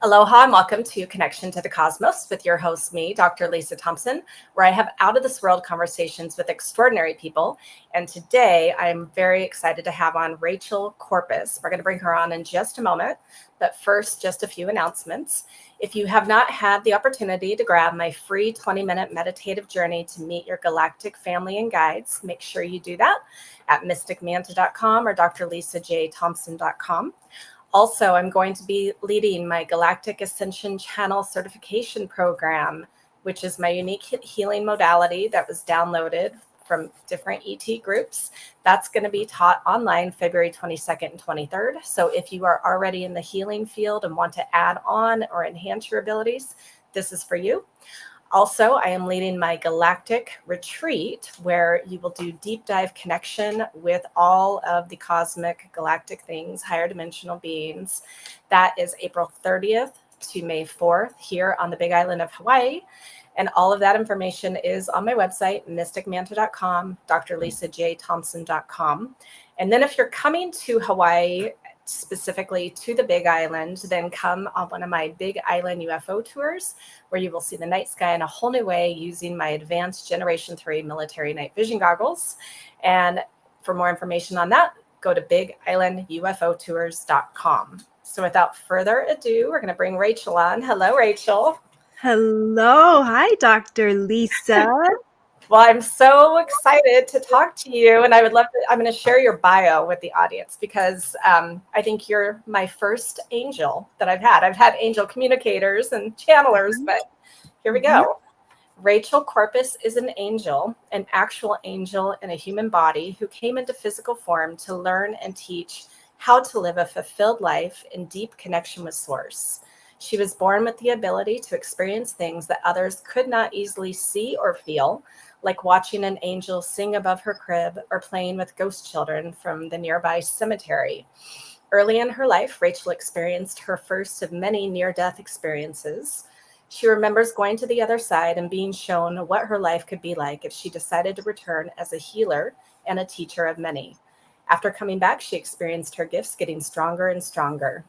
Aloha and welcome to Connection to the Cosmos with your host, me, Dr. Lisa Thompson, where I have out of this world conversations with extraordinary people. And today I'm very excited to have on Rachel Corpus. We're going to bring her on in just a moment. But first, just a few announcements. If you have not had the opportunity to grab my free 20-minute meditative journey to meet your galactic family and guides, make sure you do that at mysticmanta.com or drlisajthompson.com. Also, I'm going to be leading my Galactic Ascension Channel Certification Program, which is my unique healing modality that was downloaded from different ET groups. That's going to be taught online February 22nd and 23rd. So if you are already in the healing field and want to add on or enhance your abilities, this is for you. Also, I am leading my Galactic Retreat, where you will do deep dive connection with all of the cosmic galactic things, higher dimensional beings. That is April 30th to May 4th here on the Big Island of Hawaii. And all of that information is on my website, mysticmanta.com, drlisajthompson.com. And then if you're coming to Hawaii, specifically to the Big Island, then come on one of my Big Island UFO tours, where you will see the night sky in a whole new way using my advanced Generation 3 military night vision goggles. And for more information on that, go to bigislandUFOtours.com. So without further ado, we're going to bring Rachel on. Hello, Rachel. Hello. Hi, Dr. Lisa. Well, I'm so excited to talk to you, and I would love to. I'm going to share your bio with the audience because I think you're my first angel that I've had. I've had angel communicators and channelers, but here we go. Rachel Corpus is an angel, an actual angel in a human body who came into physical form to learn and teach how to live a fulfilled life in deep connection with Source. She was born with the ability to experience things that others could not easily see or feel, like watching an angel sing above her crib or playing with ghost children from the nearby cemetery. Early in her life, Rachel experienced her first of many near-death experiences. She remembers going to the other side and being shown what her life could be like if she decided to return as a healer and a teacher of many. After coming back, she experienced her gifts getting stronger and stronger.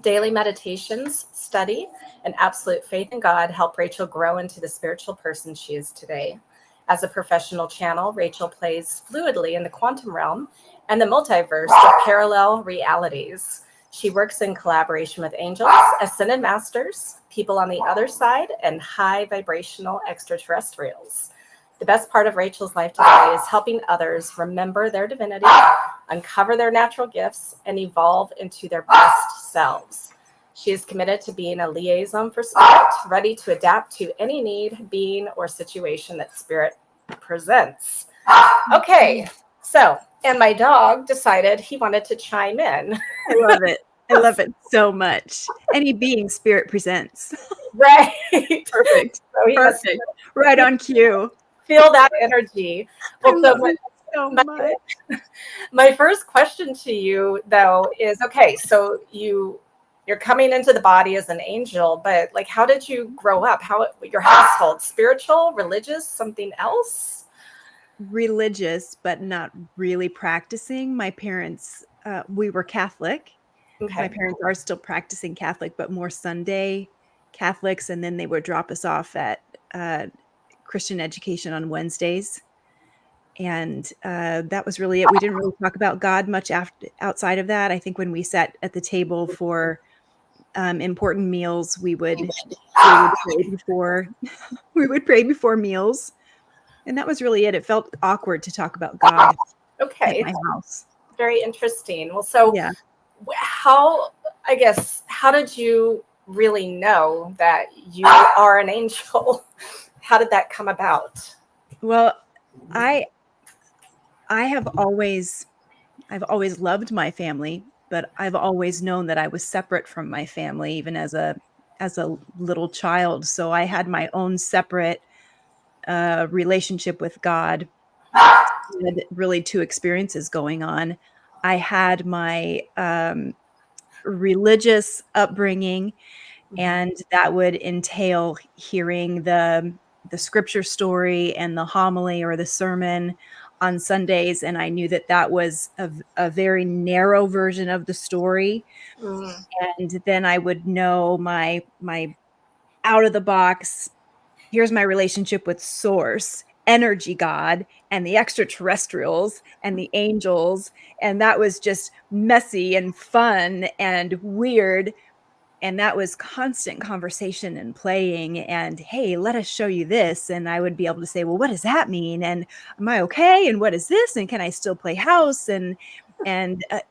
Daily meditations, study, and absolute faith in God help Rachel grow into the spiritual person she is today. As a professional channel, Rachel plays fluidly in the quantum realm and the multiverse of parallel realities. She works in collaboration with angels, ascended masters, people on the other side, and high-vibrational extraterrestrials. The best part of Rachel's life today is helping others remember their divinity, uncover their natural gifts, and evolve into their best selves. She is committed to being a liaison for spirit, ready to adapt to any need, being, or situation that spirit presents. Okay, so, and my dog decided he wanted to chime in. I love it. I love it so much. Any being spirit presents. Right. Perfect. So he Perfect. Right on cue. Feel that energy. Well, I love it so much. My first question to you, though, is okay. So you're coming into the body as an angel, but like, how did you grow up? How your household, spiritual, religious, something else? Religious, but not really practicing. My parents, we were Catholic. Okay. My parents are still practicing Catholic, but more Sunday Catholics, and then they would drop us off at Christian education on Wednesdays. And that was really it. We didn't really talk about God much outside of that. I think when we sat at the table for important meals, we would pray before meals, and that was really it. It felt awkward to talk about God Okay. at my house. Very interesting. Well, so yeah. how did you really know that you are an angel? How did that come about? Well, I've always loved my family, but I've always known that I was separate from my family, even as a little child. So I had my own separate relationship with God. I had really two experiences going on. I had my religious upbringing, and that would entail hearing the scripture story and the homily or the sermon on Sundays, and I knew that that was a very narrow version of the story. Mm. And then I would know my out of the box, here's my relationship with source, energy God, and the extraterrestrials and the angels. And that was just messy and fun and weird. And that was constant conversation and playing and, hey, let us show you this. And I would be able to say, well, what does that mean? And am I okay? And what is this? And can I still play house? And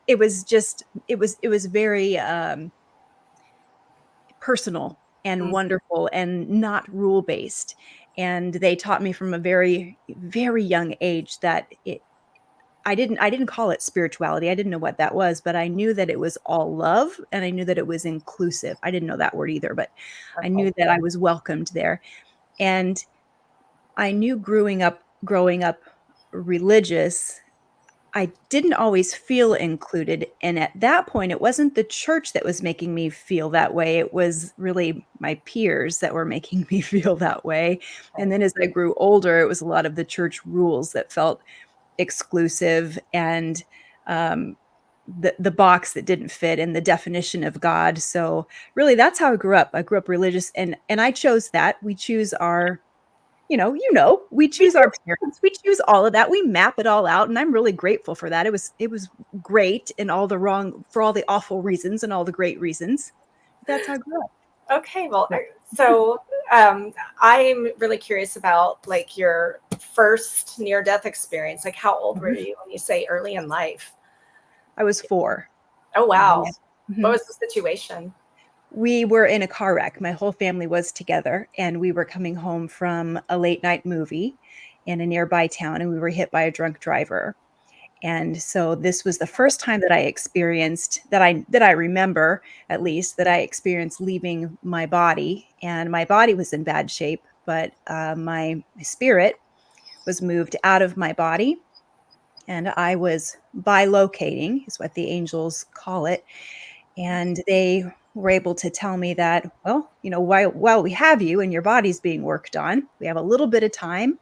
it was just, it was very personal and Mm. wonderful and not rule based. And they taught me from a very, very young age that I didn't call it spirituality. I didn't know what that was, but I knew that it was all love and I knew that it was inclusive. I didn't know that word either, but I Okay. knew that I was welcomed there. And I knew growing up religious, I didn't always feel included. And at that point, it wasn't the church that was making me feel that way. It was really my peers that were making me feel that way. And then as I grew older, it was a lot of the church rules that felt exclusive and um, the box that didn't fit in the definition of God. So really, that's how I grew up. I grew up religious, and I chose that. We choose our we Me choose too. our parents, we choose all of that, we map it all out, and I'm really grateful for that. It was great in all the wrong for all the awful reasons and all the great reasons. That's how I grew up. Okay, well, Yeah. so I'm really curious about like your first near-death experience. Like, how old were Mhm. you when you say early in life? I was 4. Oh, I wow. was What mhm. was the situation? We were in a car wreck. My whole family was together, and we were coming home from a late night movie in a nearby town, and we were hit by a drunk driver. And so this was the first time that I experienced that I remember, at least, that I experienced leaving my body, and my body was in bad shape, but my spirit was moved out of my body, and I was bilocating, is what the angels call it. And they were able to tell me that, well, while we have you and your body's being worked on, we have a little bit of time,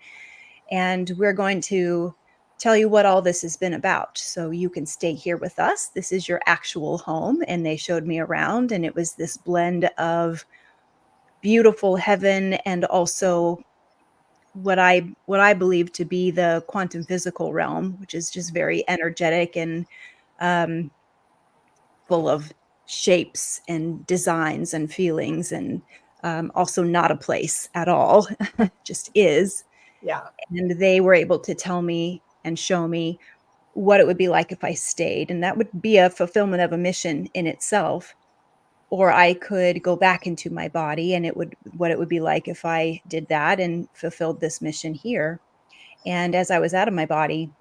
and we're going to tell you what all this has been about. So you can stay here with us. This is your actual home. And they showed me around, and it was this blend of beautiful heaven and also what I believe to be the quantum physical realm, which is just very energetic and um, full of shapes and designs and feelings, and also not a place at all, just is. Yeah. And they were able to tell me and show me what it would be like if I stayed, and that would be a fulfillment of a mission in itself. Or I could go back into my body, and what it would be like if I did that and fulfilled this mission here. And as I was out of my body,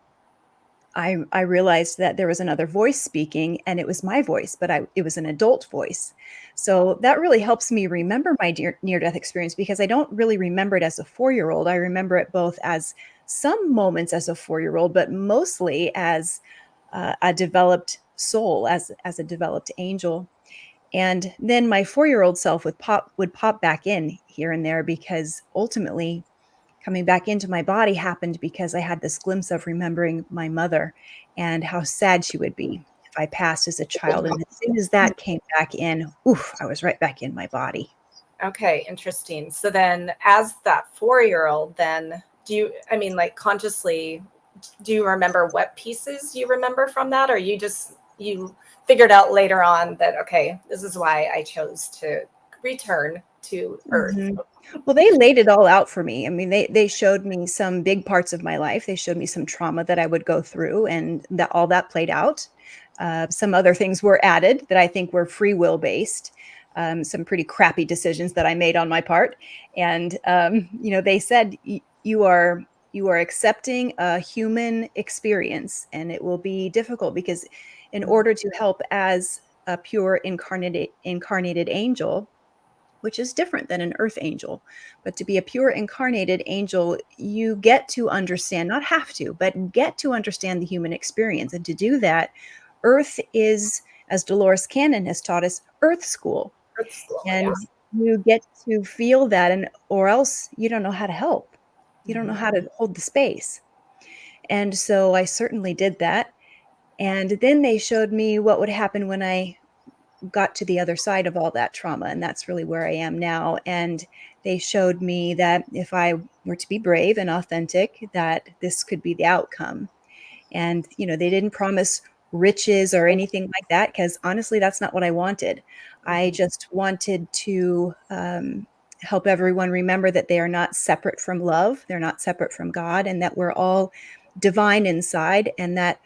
I realized that there was another voice speaking, and it was my voice, but it was an adult voice. So that really helps me remember my near-death experience, because I don't really remember it as a 4-year-old. I remember it both as some moments as a 4-year-old, but mostly as a developed soul, as a developed angel. And then my 4-year-old self would pop back in here and there, because ultimately coming back into my body happened because I had this glimpse of remembering my mother and how sad she would be if I passed as a child. And as soon as that came back in, oof, I was right back in my body. Okay, interesting. So then, as that 4-year-old, then I mean, like consciously, do you remember what pieces you remember from that? Or you figured out later on that, okay, this is why I chose to return to Earth? Mhm. Well, they laid it all out for me. I mean, they showed me some big parts of my life. They showed me some trauma that I would go through, and that all that played out. Some other things were added that I think were free will based. Some pretty crappy decisions that I made on my part, and they said you are accepting a human experience, and it will be difficult because in order to help as a pure incarnated angel, which is different than an earth angel. But to be a pure incarnated angel, you get to understand, not have to, but get to understand the human experience. And to do that, earth is, as Dolores Cannon has taught us, earth school. Earth school, yeah. And you get to feel that, and or else you don't know how to help. You don't know Mhm. how to hold the space. And so I certainly did that. And then they showed me what would happen when I got to the other side of all that trauma. And that's really where I am now. And they showed me that if I were to be brave and authentic, that this could be the outcome. And, they didn't promise riches or anything like that, because honestly, that's not what I wanted. I just wanted to help everyone remember that they are not separate from love. They're not separate from God, and that we're all divine inside, and that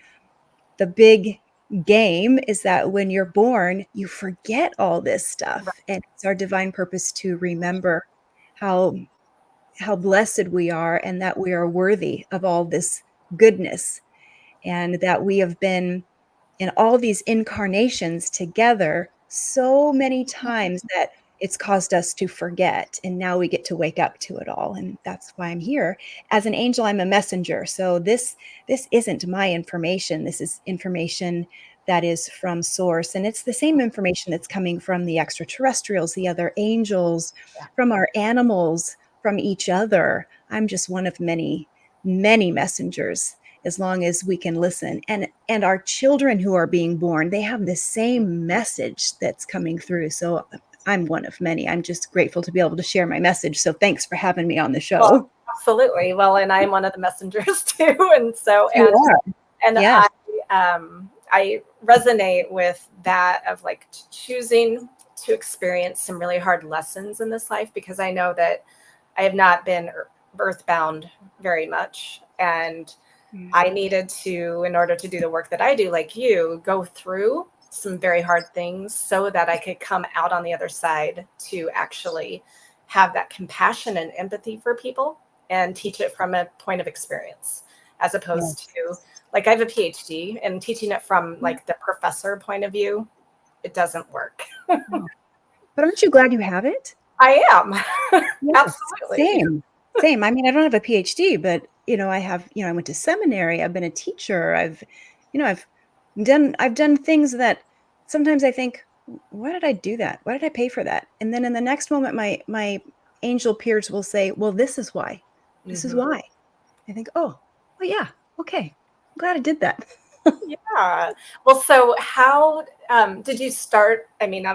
the big game is that when you're born, you forget all this stuff. Right. And it's our divine purpose to remember how blessed we are, and that we are worthy of all this goodness, and that we have been in all these incarnations together so many times that it's caused us to forget. And now we get to wake up to it all. And that's why I'm here. As an angel, I'm a messenger. So this isn't my information. This is information that is from source. And it's the same information that's coming from the extraterrestrials, the other angels, from our animals, from each other. I'm just one of many, many messengers, as long as we can listen. And our children who are being born, they have the same message that's coming through. So I'm one of many. I'm just grateful to be able to share my message. So thanks for having me on the show. Well, absolutely. Well, and I'm one of the messengers too. And so, You are. and Yes. I resonate with that of like choosing to experience some really hard lessons in this life, because I know that I have not been earthbound very much. And I needed to, in order to do the work that I do, like you, go through some very hard things so that I could come out on the other side to actually have that compassion and empathy for people and teach it from a point of experience, as opposed to, like, I have a PhD, and teaching it from like the professor point of view, it doesn't work. But aren't you glad you have it? I am. Yes, Absolutely. Same. I mean, I don't have a PhD, but I have, I went to seminary, I've been a teacher, I've done things that sometimes I think, why did I do that? Why did I pay for that? And then in the next moment, my angel peers will say, well, this is why. This is why. I think, oh, well, yeah, okay. I'm glad I did that. Yeah. Well, so how did you start? I mean,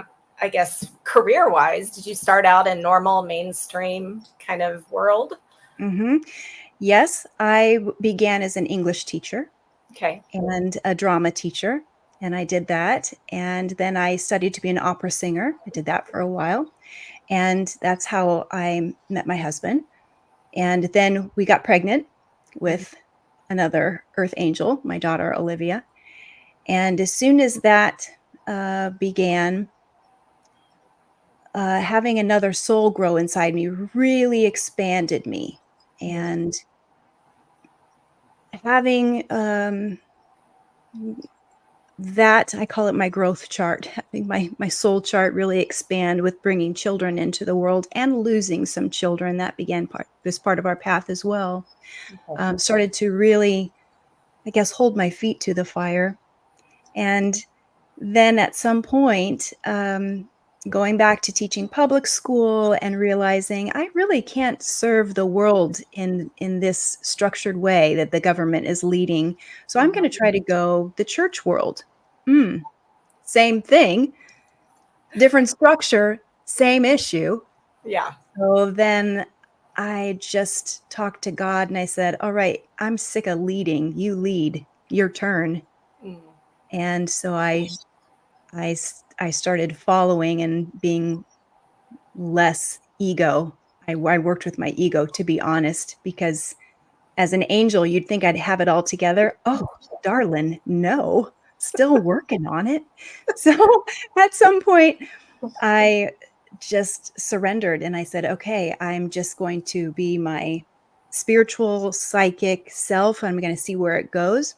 I guess career-wise, did you start out in normal mainstream kind of world? Yes, I began as an English teacher. Okay. And a drama teacher. And I did that. And then I studied to be an opera singer. I did that for a while. And that's how I met my husband. And then we got pregnant with another earth angel, my daughter, Olivia. And as soon as that began, having another soul grow inside me really expanded me. And having that, I call it my growth chart, having my soul chart really expand with bringing children into the world and losing some children. That began this part of our path as well. Started to really, I guess, hold my feet to the fire. And then at some point, going back to teaching public school and realizing I really can't serve the world in this structured way that the government is leading. So I'm going to try to go the church world. Same thing, different structure, same issue. Yeah. So then I just talked to God and I said, all right, I'm sick of leading. You lead, your turn. And so I started following and being less ego. I worked with my ego, to be honest, because as an angel, you'd think I'd have it all together. Oh, darling, no, still working on it. So at some point, I just surrendered and I said, okay, I'm just going to be my spiritual, psychic self. I'm going to see where it goes.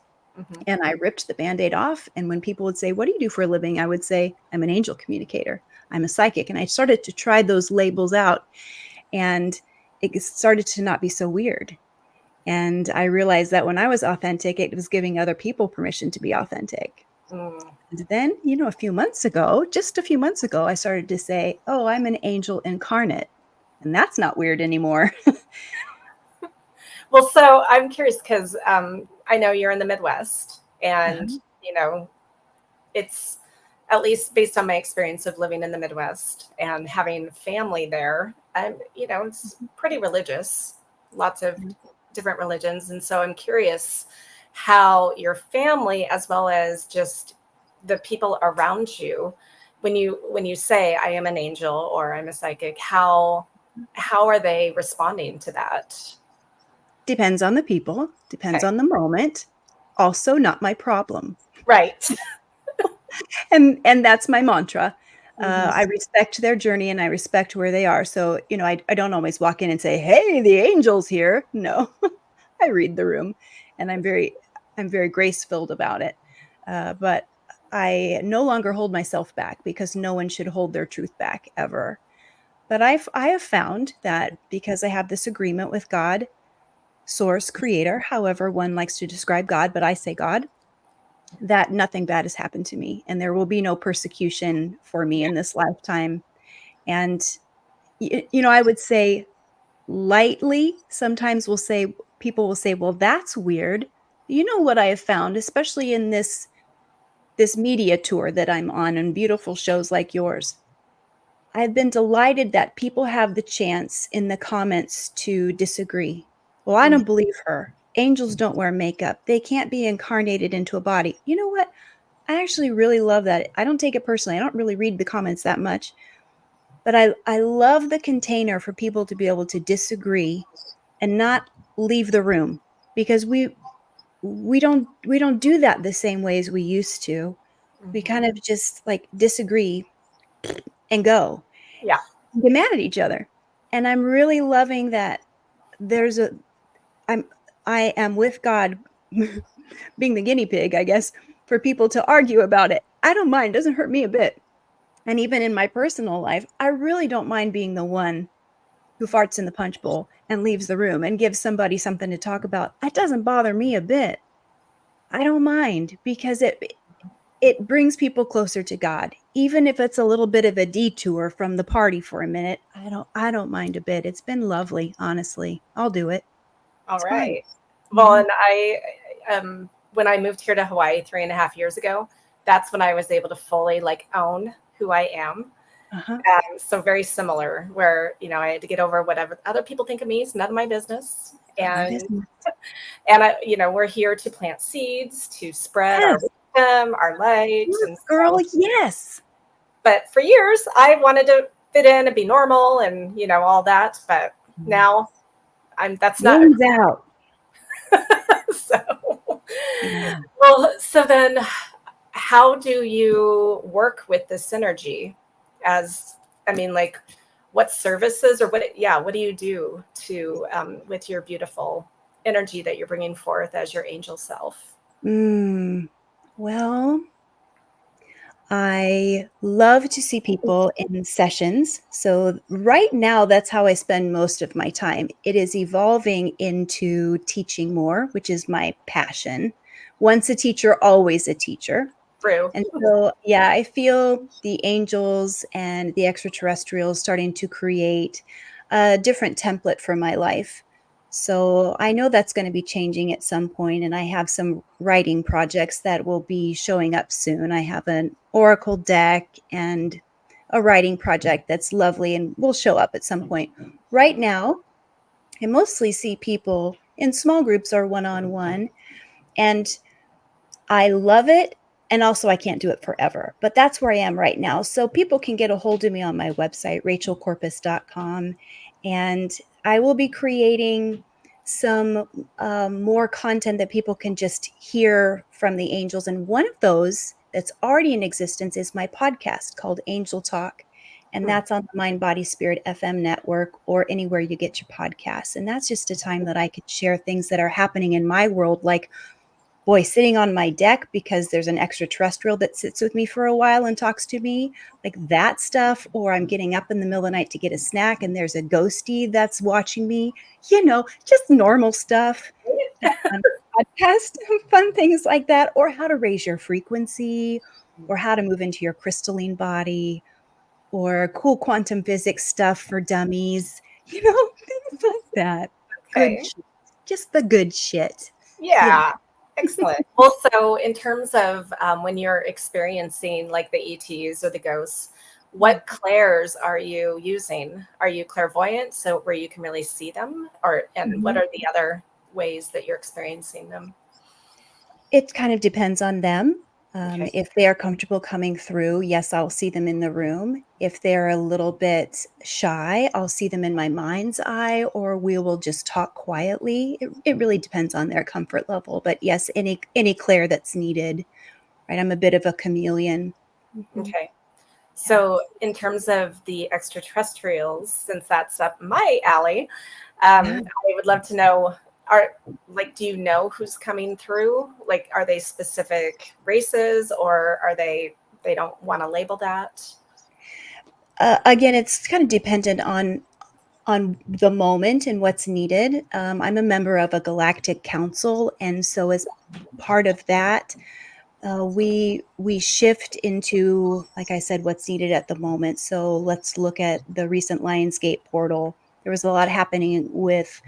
And I ripped the Band-Aid off. And when people would say, what do you do for a living? I would say, I'm an angel communicator. I'm a psychic. And I started to try those labels out. And it started to not be so weird. And I realized that when I was authentic, it was giving other people permission to be authentic. And then, just a few months ago, I started to say, oh, I'm an angel incarnate. And that's not weird anymore. Well, so I'm curious because I know you're in the Midwest, and Uh-huh. you know, it's, at least based on my experience of living in the Midwest and having family there, and it's pretty religious, lots of Mhm. different religions. And so I'm curious how your family, as well as just the people around you, when you say I am an angel or I'm a psychic, how are they responding to that? Depends on the people, depends Okay. on the moment. Also not my problem. Right. And that's my mantra. Mhm. I respect their journey and I respect where they are. So, I don't always walk in and say, "Hey, the angel's here." No, I read the room, and I'm very grace-filled about it. But I no longer hold myself back because no one should hold their truth back ever. But I have found that because I have this agreement with God, source, creator, however one likes to describe God, but I say God, that nothing bad has happened to me and there will be no persecution for me Yeah. in this lifetime. And I would say lightly, sometimes people will say, "Well, that's weird." You know what I have found, especially in this media tour that I'm on and beautiful shows like yours. I've been delighted that people have the chance in the comments to disagree. "Well, I Mhm. don't believe her. Angels don't wear makeup. They can't be incarnated into a body." You know what? I actually really love that. I don't take it personally. I don't really read the comments that much, but I love the container for people to be able to disagree and not leave the room because we don't do that the same way as we used to. We Mhm. kind of just like disagree and go. Yeah. Get mad at each other. And I'm really loving that there's a I'm I am with God being the guinea pig, I guess, for people to argue about it. I don't mind, doesn't hurt me a bit. And even in my personal life, I really don't mind being the one who farts in the punch bowl and leaves the room and gives somebody something to talk about. That doesn't bother me a bit. I don't mind because it brings people closer to God. Even if it's a little bit of a detour from the party for a minute, I don't mind a bit. It's been lovely, honestly. I'll do it. All It's fun. right. Well, Mhm. and when I moved here to Hawaii 3.5 years ago, that's when I was able to fully like own who I am. Uh-huh. So very similar, where I had to get over whatever other people think of me is none of my business, Not my and business. we're here to plant seeds, to spread our Yes. wisdom, our light, Yes, and girl, so. yes. But for years, I wanted to fit in and be normal, and all that. But Mm. now I'm that's not. Wings out. So, Yeah. well, so then how do you work with this synergy? As I mean, like, what services or what do you do to with your beautiful energy that you're bringing forth as your angel self? Mm. Well, I love to see people in sessions. So right now, that's how I spend most of my time. It is evolving into teaching more, which is my passion. Once a teacher, always a teacher. Through. And so, yeah, I feel the angels and the extraterrestrials starting to create a different template for my life. So I know that's going to be changing at some point, and I have some writing projects that will be showing up soon. I have an oracle deck and a writing project that's lovely and will show up at some point. Right now, I mostly see people in small groups or one on one, and I love it, and also I can't do it forever, but that's where I am right now. So people can get a hold of me on my website, rachelcorpus.com, and I will be creating some more content that people can just hear from the angels. And one of those that's already in existence is my podcast called Angel Talk. And Hmm. that's on the Mind Body Spirit FM network or anywhere you get your podcasts. And that's just a time that I could share things that are happening in my world, like boy, sitting on my deck because there's an extraterrestrial that sits with me for a while and talks to me, like that stuff. Or I'm getting up in the middle of the night to get a snack and there's a ghostie that's watching me, just normal stuff. And podcast, fun things like that, or how to raise your frequency, or how to move into your crystalline body, or cool quantum physics stuff for dummies, things like that. Good Okay. shit. Just the good shit. You know. Yeah. Excellent. Well, so in terms of when you're experiencing like the ETs or the ghosts, what clairs are you using? Are you clairvoyant, so where you can really see them, or and what Mhm. are the other ways that you're experiencing them? It kind of depends on them. Okay. If they are comfortable coming through, yes, I'll see them in the room. If they're a little bit shy, I'll see them in my mind's eye, or we will just talk quietly. It really depends on their comfort level. But yes, any clair that's needed, right? I'm a bit of a chameleon. Mhm. Okay. Yeah. So in terms of the extraterrestrials, since that's up my alley, Yeah. I would love to know, are like, do you know who's coming through? Like, are they specific races, or are they don't want to label that? Again, it's kind of dependent on the moment and what's needed. I'm a member of a galactic council, and so as part of that, we shift into, like I said, what's needed at the moment. So let's look at the recent Lionsgate portal. There was a lot happening with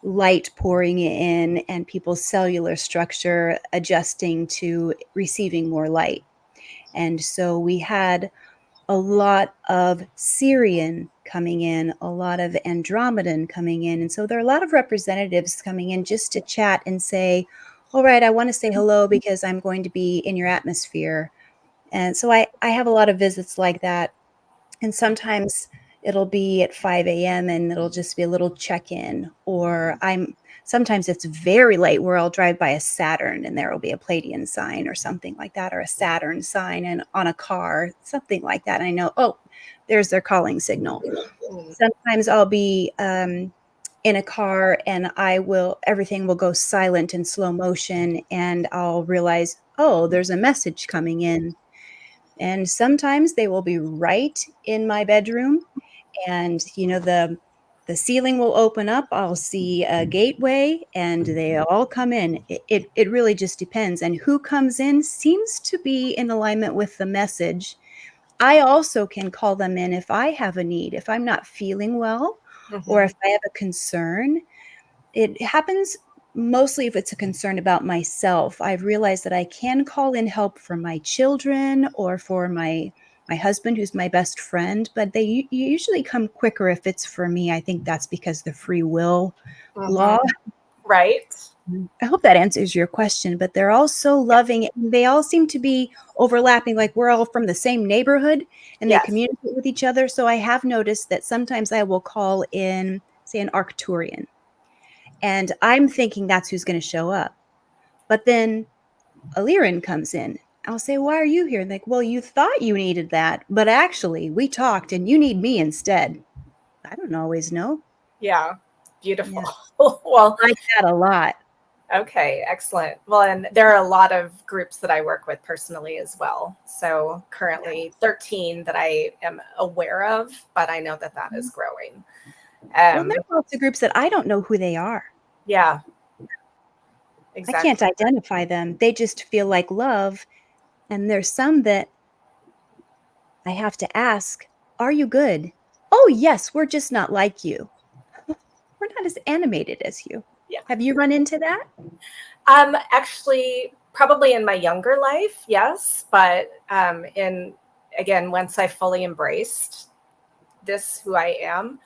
light pouring in and people's cellular structure adjusting to receiving more light. And so we had a lot of Syrian coming in, a lot of Andromedan coming in. And so there are a lot of representatives coming in just to chat and say, all right, I want to say hello because I'm going to be in your atmosphere. And so I have a lot of visits like that. And sometimes it'll be at 5 a.m. and it'll just be a little check-in. Or sometimes it's very late where I'll drive by a Saturn and there will be a Palladian sign or something like that, or a Saturn sign and on a car, something like that. And I know, oh, there's their calling signal. Mm, Sometimes I'll be in a car and everything will go silent in slow motion and I'll realize, oh, there's a message coming in. And sometimes they will be right in my bedroom and, the ceiling will open up, I'll see a gateway, and they all come in. It really just depends, and who comes in seems to be in alignment with the message. I also can call them in if I have a need, if I'm not feeling well, or if mhm, I have a concern. It happens mostly if it's a concern about myself. I've realized that I can call in help for my children or for my husband, who's my best friend, but they usually come quicker if it's for me. I think that's because the free will mhm. law. Right. I hope that answers your question, but they're all so Yeah. loving, and they all seem to be overlapping, like we're all from the same neighborhood, and they Yes. communicate with each other. So I have noticed that sometimes I will call in, say, an Arcturian, and I'm thinking that's who's gonna show up. But then a Lyran comes in. I'll say, "Why are you here?" And like, "Well, you thought you needed that, but actually we talked and you need me instead." I don't always know. Yeah. Beautiful. Yeah. Well, I like that a lot. okay, excellent. Well, and there are a lot of groups that I work with personally as well. So currently 13 that I am aware of, but I know that that is growing. Well, there Um, are lots of groups that I don't know who they are. yeah, I can't exactly. identify them. They just feel like love, and there's some that I have to ask, "Are you good?" "Oh, yes, we're just not like you. We're not as animated as you." Yeah. Have you run into that? Actually, probably in my younger life, yes, but in again, once I fully embraced this who I am,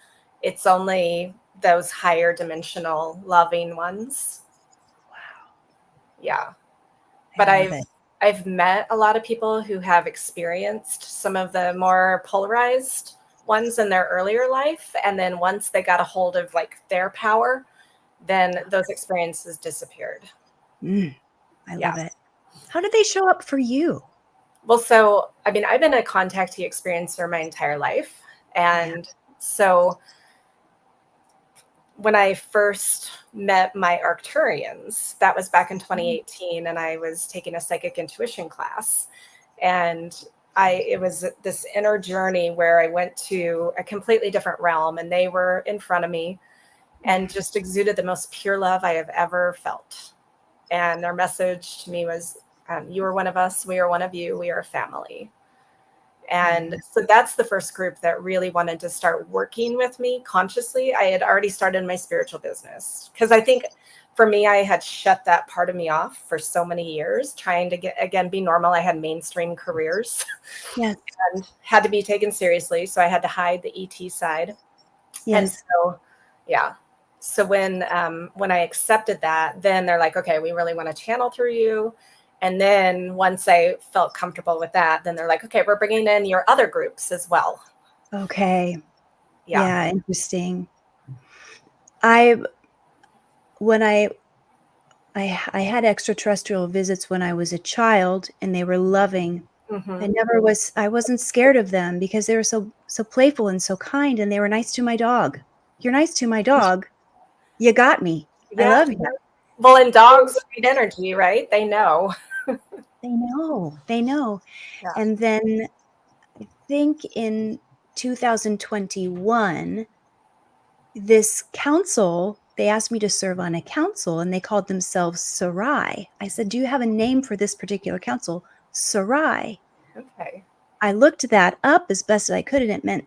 it's only those higher dimensional loving ones. Wow, Yeah. I But love I've it. I've met a lot of people who have experienced some of the more polarized ones in their earlier life, and then once they got a hold of like their power, then those experiences disappeared. Mm, I Yeah. love it. How do they show up for you? Well, so I mean, I've been a contactee experiencer my entire life, Yeah. and so when I first met my Arcturians, that was back in Mm, 2018, and I was taking a psychic intuition class. And it was this inner journey where I went to a completely different realm, and they were in front of me and just exuded the most pure love I have ever felt. And their message to me was, you are one of us, we are one of you, we are a family. And mm, so that's the first group that really wanted to start working with me consciously. I had already started my spiritual business because I think for me, I had shut that part of me off for so many years, trying to be normal. I had mainstream careers Yes. and had to be taken seriously. So I had to hide the ET side. And Yes. so, yeah. So when I accepted that, then they're like, okay, we really want to channel through you. And then once I felt comfortable with that, then they're like, okay, we're bringing in your other groups as well. Okay. Yeah. Yeah, interesting. When I had extraterrestrial visits when I was a child, and they were loving. Mm-hmm. I wasn't scared of them because they were so playful and so kind, and they were nice to my dog. You're nice to my dog. You got me. I Yeah. love you. Well, and dogs read energy, right? They know. They know. They know. Yeah. And then I think in 2021, this council, they asked me to serve on a council, and they called themselves Sarai. I said, "Do you have a name for this particular council?" Sarai. Okay. I looked that up as best as I could, and it meant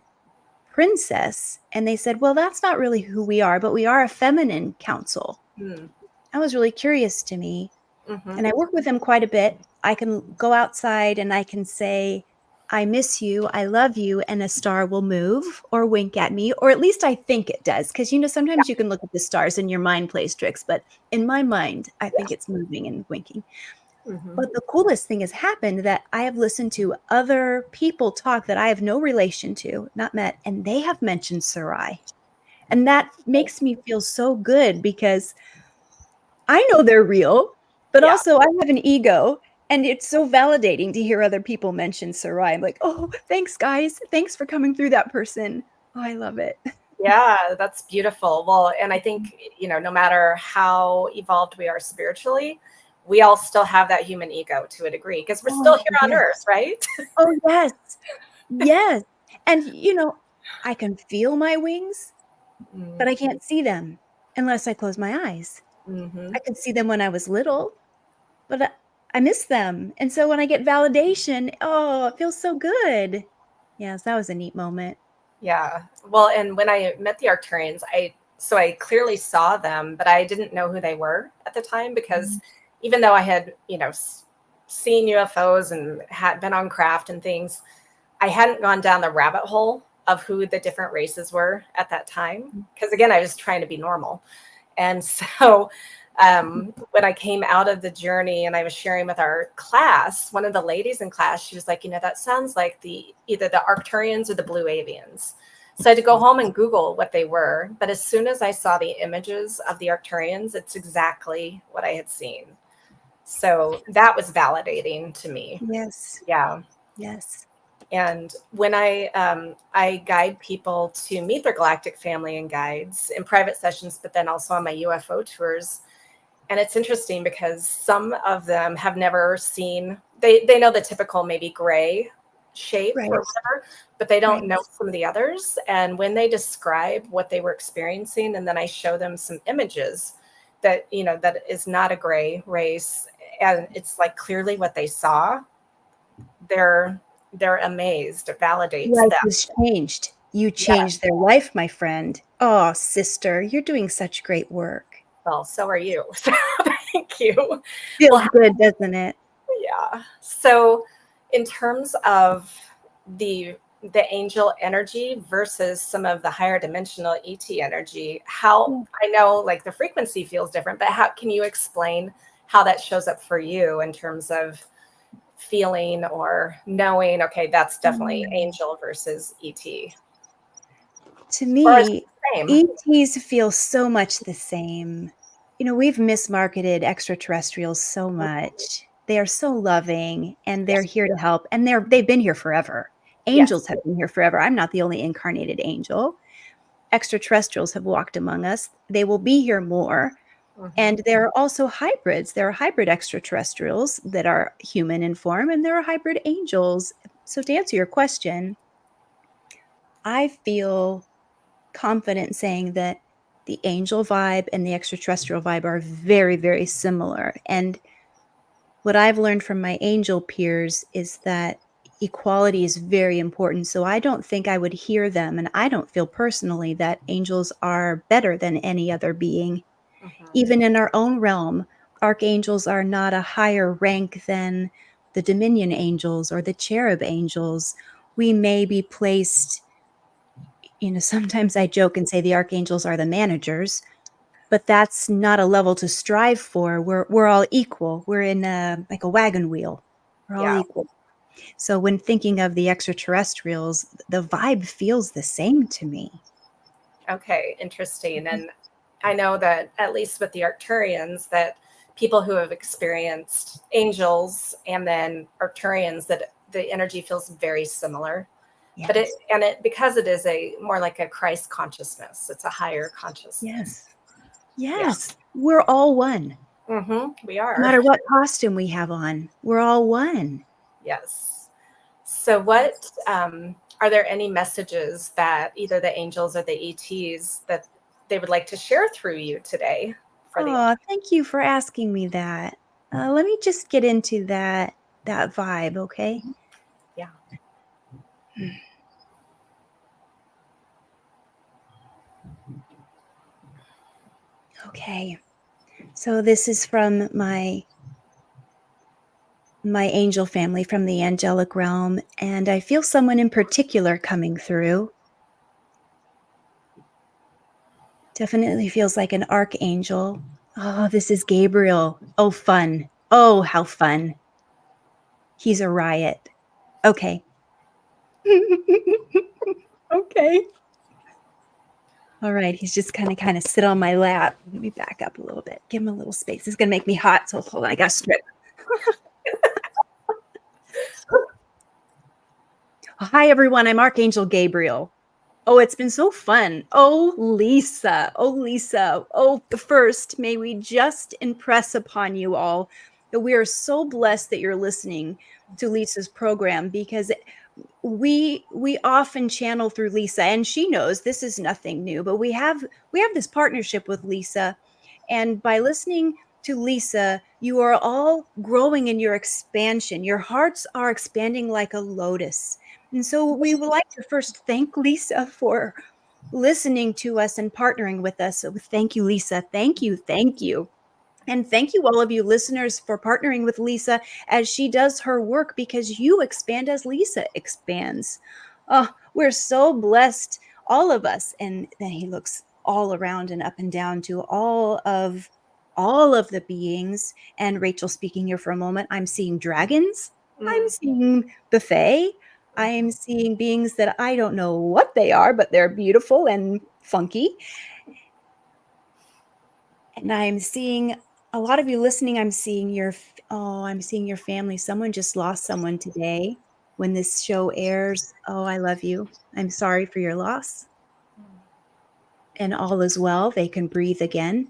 princess. And they said, "Well, that's not really who we are, but we are a feminine council." Mm. That was really curious to me. Mm-hmm. And I work with them quite a bit. I can go outside and I can say, "I miss you, I love you," and a star will move or wink at me, or at least I think it does. Because, sometimes you can look at the stars and your mind plays tricks, but in my mind, I think Yes. it's moving and winking. Mm-hmm. But the coolest thing has happened that I have listened to other people talk that I have no relation to, not met, and they have mentioned Sarai. And that makes me feel so good because I know they're real, but Yeah. also I have an ego, and it's so validating to hear other people mention Sarai. I'm like, "Oh, thanks, guys. Thanks for coming through that person." Oh, I love it. Yeah, that's beautiful. Well, and I think, no matter how evolved we are spiritually, we all still have that human ego to a degree because we're still Oh, here on yes. earth, right? Oh, yes. Yes. And, I can feel my wings, but I can't see them unless I close my eyes. Mm-hmm. I could see them when I was little, but I miss them. And so when I get validation, oh, it feels so good. Yes, that was a neat moment. Yeah. Well, and when I met the Arcturians, I clearly saw them, but I didn't know who they were at the time because even though I had, seen UFOs and had been on craft and things, I hadn't gone down the rabbit hole of who the different races were at that time. Because again, I was trying to be normal. And so when I came out of the journey and I was sharing with our class, one of the ladies in class, she was like, that sounds like either the Arcturians or the blue avians. So I had to go home and Google what they were. But as soon as I saw the images of the Arcturians, it's exactly what I had seen. So that was validating to me. Yes. Yeah. Yes. And when I guide people to meet their galactic family and guides in private sessions, but then also on my UFO tours. And it's interesting because some of them have never seen, they know the typical maybe gray shape Right. or whatever, but they don't Right. know some of the others. And when they describe what they were experiencing, and then I show them some images that, that is not a gray race, and it's like clearly what they saw, they're amazed. It validates Life them. has changed. You Yeah. changed their life, my friend. Oh, sister, you're doing such great work. Well, so are you. So thank you. Feels Well, good, doesn't it? yeah. So in terms of the angel energy versus some of the higher dimensional ET energy, how Yeah. I know like the frequency feels different, but how can you explain how that shows up for you in terms of feeling or knowing, okay, that's definitely angel versus ET? To Or is it me, the same? ETs feel so much the same. We've mismarketed extraterrestrials so much. They are so loving, and they're Yes. here to help, and they've been here forever. Yes. Angels have been here forever. I'm not the only incarnated angel. Extraterrestrials have walked among us. They will be here more. Mhm. And there are also hybrids. There are hybrid extraterrestrials that are human in form, and there are hybrid angels. So to answer your question, I feel confident saying that the angel vibe and the extraterrestrial vibe are very, very similar. And what I've learned from my angel peers is that equality is very important. So I don't think I would hear them, and I don't feel personally that angels are better than any other being. Even in our own realm, archangels are not a higher rank than the dominion angels or the cherub angels. We may be placed, sometimes I joke and say the archangels are the managers, but that's not a level to strive for. We're all equal. We're in like a wagon wheel. We're all equal. So when thinking of the extraterrestrials, the vibe feels the same to me. Okay, interesting. And I know that at least with the Arcturians, that people who have experienced angels and then Arcturians, that the energy feels very similar. Yes. But because it is a more like a Christ consciousness, it's a higher consciousness. Yes. We're all one. We are. No matter what costume we have on, we're all one. Yes. So what are there any messages that either the angels or the ETs that they would like to share through you today? Thank you for asking me that. Let me just get into that vibe, okay? Yeah. Okay. So this is from my angel family, from the angelic realm, and I feel someone in particular coming through. Definitely feels like an archangel. Oh, this is Gabriel. Oh, fun. Oh, how fun. He's a riot. Okay. Okay. All right. He's just kind of sit on my lap. Let me back up a little bit. Give him a little space. It's going to make me hot. So hold on. I got to strip. Hi, everyone. I'm Archangel Gabriel. Oh, it's been so fun. Oh, Lisa. Oh, Lisa. Oh, first, may we just impress upon you all that we are so blessed that you're listening to Lisa's program, because we often channel through Lisa, and she knows this is nothing new, but we have this partnership with Lisa, and by listening to Lisa, you are all growing in your expansion. Your hearts are expanding like a lotus. And so we would like to first thank Lisa for listening to us and partnering with us. So thank you, Lisa. Thank you. Thank you. And thank you, all of you listeners, for partnering with Lisa as she does her work, because you expand as Lisa expands. Oh, we're so blessed, all of us. And then he looks all around and up and down to all of the beings. And Rachel, speaking here for a moment, I'm seeing dragons. I'm seeing the Fae. I am seeing beings that I don't know what they are, but they're beautiful and funky. And I'm seeing a lot of you listening. I'm seeing your family. Someone just lost someone today when this show airs. Oh, I love you. I'm sorry for your loss. And all is well. They can breathe again.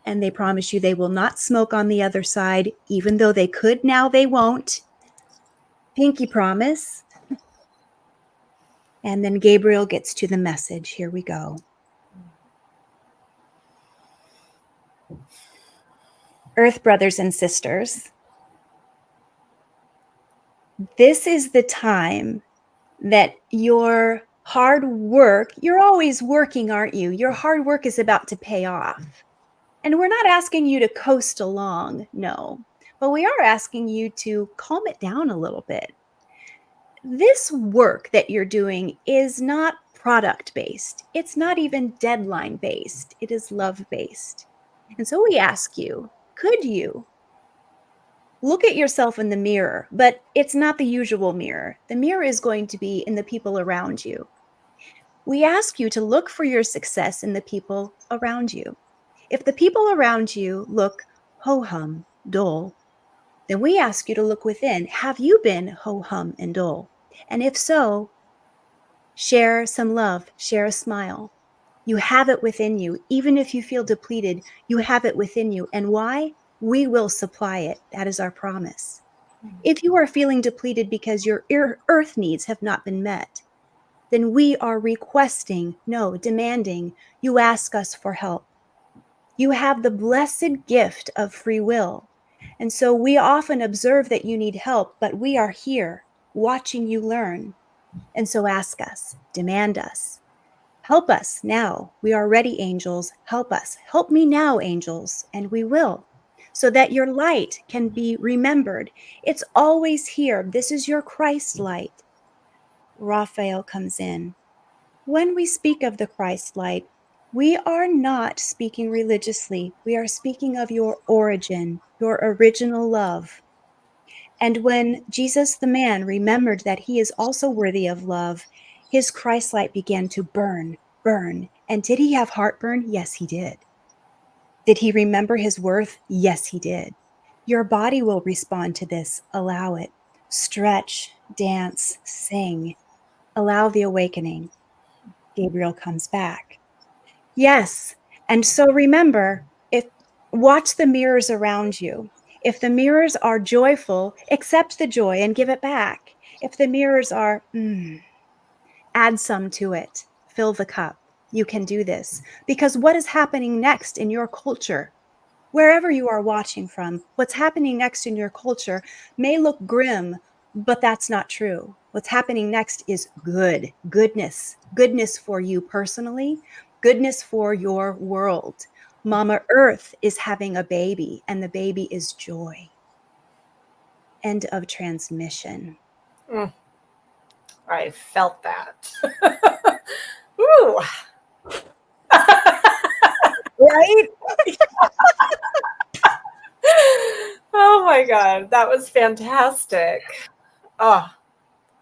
And they promise you they will not smoke on the other side, even though they could now, they won't. Pinky promise. And then Gabriel gets to the message. Here we go. Earth brothers and sisters, this is the time that your hard work, you're always working, aren't you? Your hard work is about to pay off. And we're not asking you to coast along, no, but we are asking you to calm it down a little bit. This work that you're doing is not product-based. It's not even deadline-based. It is love-based. And so we ask you, could you look at yourself in the mirror? But it's not the usual mirror. The mirror is going to be in the people around you. We ask you to look for your success in the people around you. If the people around you look ho-hum, dull, then we ask you to look within. Have you been ho-hum and dull? And if so, share some love, share a smile. You have it within you. Even if you feel depleted, you have it within you. And why? We will supply it. That is our promise. If you are feeling depleted because your earth needs have not been met, then we are requesting, no, demanding, you ask us for help. You have the blessed gift of free will. And so we often observe that you need help, but we are here watching you learn. And so ask us, demand us. Help us now. We are ready, angels. Help us. Help me now, angels, and we will, so that your light can be remembered. It's always here. This is your Christ light. Raphael comes in. When we speak of the Christ light, we are not speaking religiously. We are speaking of your origin, your original love. And when Jesus the man remembered that he is also worthy of love, his Christ light began to burn, burn. And did he have heartburn? Yes, he did. Did he remember his worth? Yes, he did. Your body will respond to this. Allow it. Stretch, dance, sing. Allow the awakening. Gabriel comes back. Yes. And so remember, watch the mirrors around you. If the mirrors are joyful, accept the joy and give it back. If the mirrors are, add some to it. Fill the cup. You can do this. Because what is happening next in your culture, wherever you are watching from, what's happening next in your culture may look grim, but that's not true. What's happening next is goodness for you personally, goodness for your world. Mama Earth is having a baby, and the baby is joy. End of transmission. I felt that. Ooh. Right? Oh my God, that was fantastic. Oh,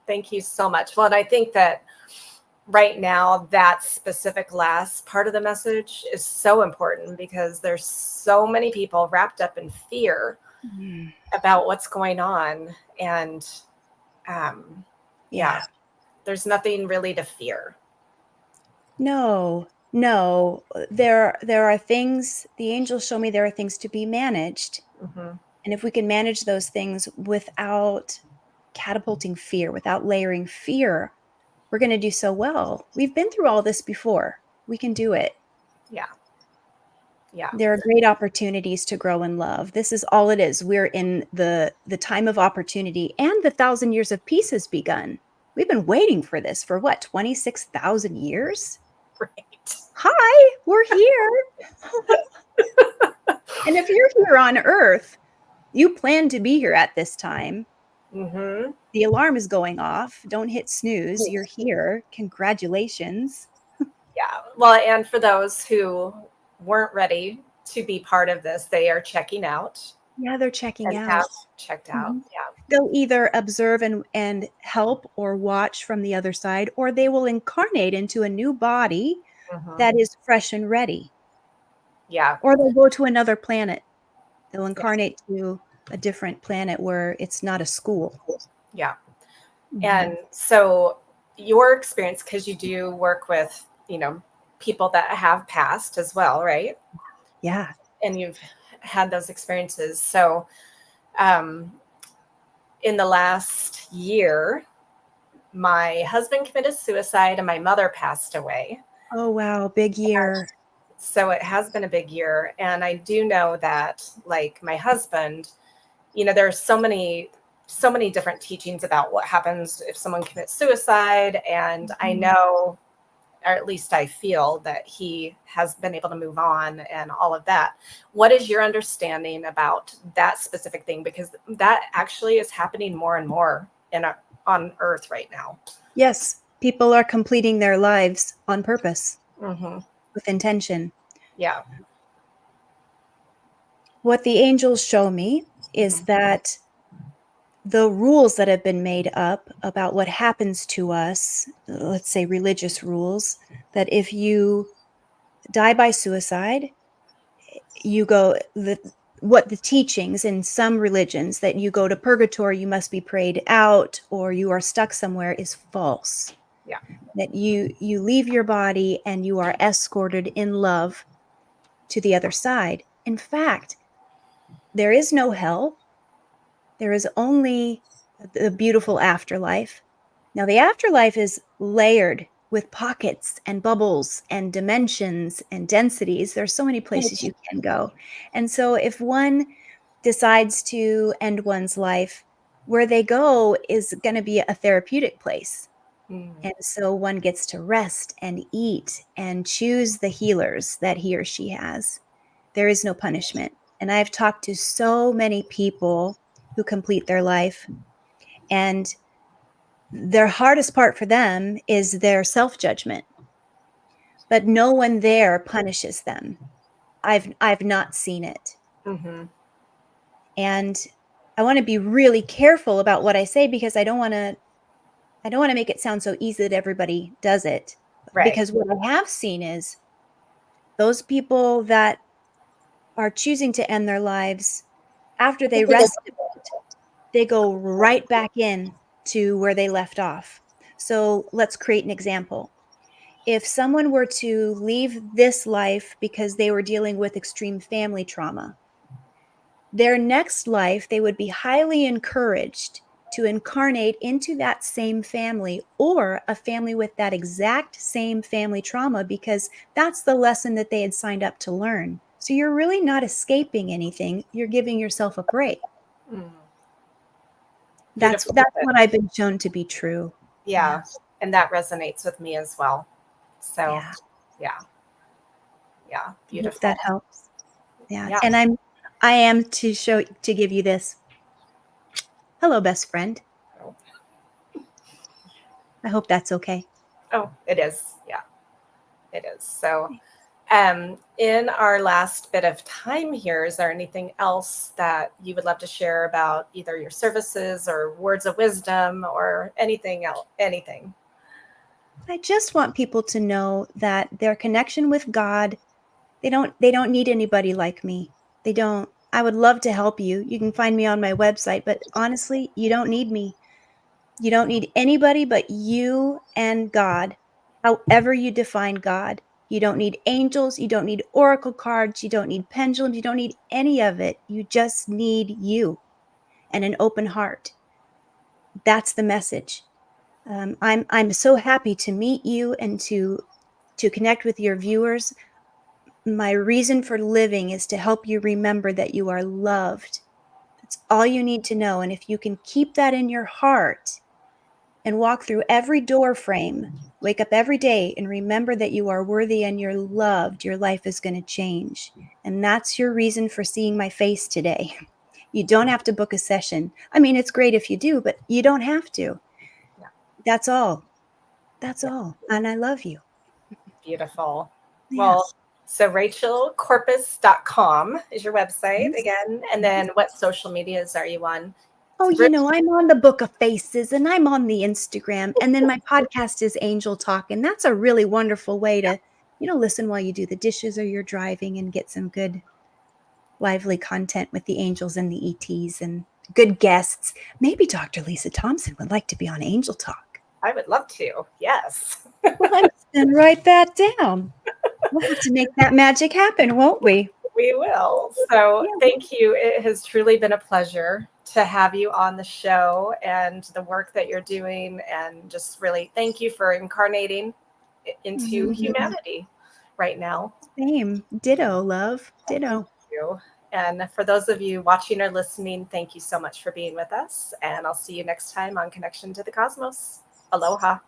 thank you so much. Well, and I think that right now, that specific last part of the message is so important because there's so many people wrapped up in fear about what's going on. And yeah, there's nothing really to fear. No, there are things, the angels show me there are things to be managed. Mm-hmm. And if we can manage those things without catapulting fear, without layering fear, we're going to do so well. We've been through all this before. We can do it. Yeah. Yeah. There are great opportunities to grow in love. This is all it is. We're in the time of opportunity, and the 1,000 years of peace has begun. We've been waiting for this for what, 26,000 years? Right. Hi, we're here. And if you're here on Earth, you plan to be here at this time. Mm-hmm. The alarm is going off. Don't hit snooze. You're here. Congratulations. Yeah. Well, and for those who weren't ready to be part of this, they are checking out. Yeah, they're checking and out. have checked out. Mhm. Yeah. They'll either observe and help or watch from the other side, or they will incarnate into a new body Mm-hmm. that is fresh and ready. Yeah. Or they'll go to another planet. They'll incarnate to a different planet where it's not a school. Yeah. Mhm. And so your experience, because you do work with, people that have passed as well, right? Yeah. And you've had those experiences. So in the last year, my husband committed suicide and my mother passed away. Oh, wow. Big year. So it has been a big year. And I do know that, like my husband, there's so many different teachings about what happens if someone commits suicide. And I know, or at least I feel, that he has been able to move on and all of that. What is your understanding about that specific thing? Because that actually is happening more and more on Earth right now. Yes. People are completing their lives on purpose, Mm-hmm. with intention. Yeah. What the angels show me is that the rules that have been made up about what happens to us, let's say religious rules, that if you die by suicide, you go, what the teachings in some religions, that you go to purgatory, you must be prayed out, or you are stuck somewhere, is false. Yeah. That you leave your body and you are escorted in love to the other side. In fact, there is no hell. There is only the beautiful afterlife. Now, the afterlife is layered with pockets and bubbles and dimensions and densities. There's so many places you can go. And so if one decides to end one's life, where they go is going to be a therapeutic place. Mm. And so one gets to rest and eat and choose the healers that he or she has. There is no punishment. And I've talked to so many people who complete their life, and their hardest part for them is their self-judgment. But no one there punishes them. I've not seen it. Mm-hmm. And I want to be really careful about what I say, because I don't want to make it sound so easy that everybody does it. Right. Because what I have seen is those people that are choosing to end their lives after they rest a bit, they go right back in to where they left off. So let's create an example. If someone were to leave this life because they were dealing with extreme family trauma, their next life, they would be highly encouraged to incarnate into that same family, or a family with that exact same family trauma, because that's the lesson that they had signed up to learn. So you're really not escaping anything. You're giving yourself a break. Mm. That's Beautiful. what I've been shown to be true. Yeah. And that resonates with me as well. So, Yeah. yeah. Yeah. I hope Beautiful. that helps. Yeah. Yeah. And I am to give you this. Hello, best friend. Oh. I hope that's okay. Oh, it is. Yeah, it is. So, in our last bit of time here, is there anything else that you would love to share about either your services or words of wisdom or anything else? Anything? I just want people to know that their connection with God, they don't need anybody like me. They don't. I would love to help you. You can find me on my website, but honestly, you don't need me. You don't need anybody but you and God, however you define God. You don't need angels, you don't need oracle cards, you don't need pendulums, you don't need any of it. You just need you and an open heart. That's the message. I'm so happy to meet you and to connect with your viewers. My reason for living is to help you remember that you are loved. That's all you need to know. And if you can keep that in your heart and walk through every door frame, wake up every day and remember that you are worthy and you're loved, your life is going to change. And that's your reason for seeing my face today. You don't have to book a session. I mean, it's great if you do, but you don't have to. Yeah. That's all. That's Yeah. all. And I love you. Beautiful. Yeah. Well, so rachelcorpus.com is your website again. And then what social medias are you on? Oh, I'm on the Book of Faces, and I'm on the Instagram. And then my podcast is Angel Talk. And that's a really wonderful way to, listen while you do the dishes or you're driving and get some good, lively content with the angels and the ETs and good guests. Maybe Dr. Lisa Thompson would like to be on Angel Talk. I would love to. Yes. Well, I'm going to write that down. We'll have to make that magic happen, won't we? We will. So thank you. It has truly been a pleasure to have you on the show and the work that you're doing. And just really thank you for incarnating into humanity right now. Same. Ditto, love. Ditto. Thank you. And for those of you watching or listening, thank you so much for being with us. And I'll see you next time on Connection to the Cosmos. Aloha.